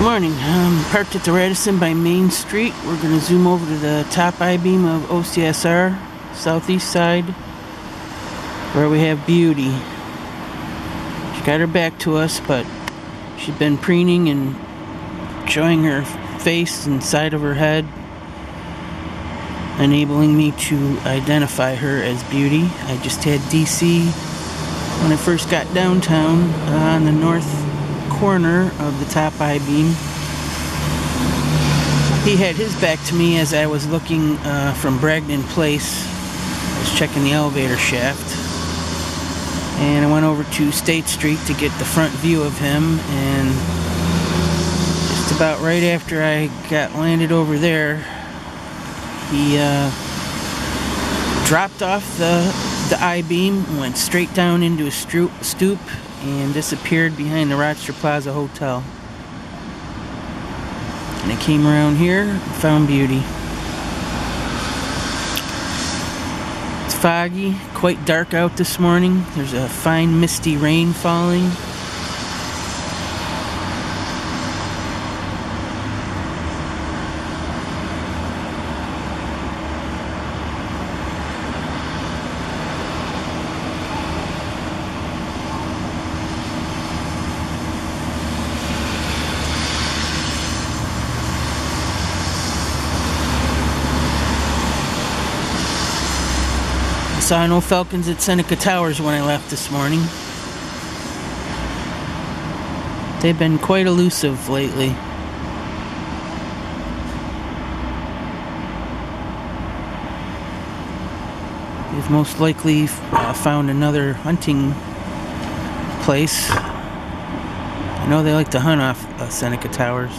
Morning. I'm parked at the Radisson by Main Street. We're going to zoom over to the top I-beam of OCSR, southeast side, where we have Beauty. She got her back to us, but she's been preening and showing her face and side of her head, enabling me to identify her as Beauty. I just had DC when I first got downtown on the north corner of the top I-beam. He had his back to me as I was looking from Bragdon Place. I was checking the elevator shaft, and I went over to State Street to get the front view of him, and just about right after I got landed over there, he dropped off the I-beam, went straight down into a stoop, and disappeared behind the Rochester Plaza Hotel. And I came around here and found Beauty. It's foggy, quite dark out this morning. There's a fine misty rain falling. Saw no falcons at Seneca Towers when I left this morning. They've been quite elusive lately. They've most likely found another hunting place. I know they like to hunt off Seneca Towers.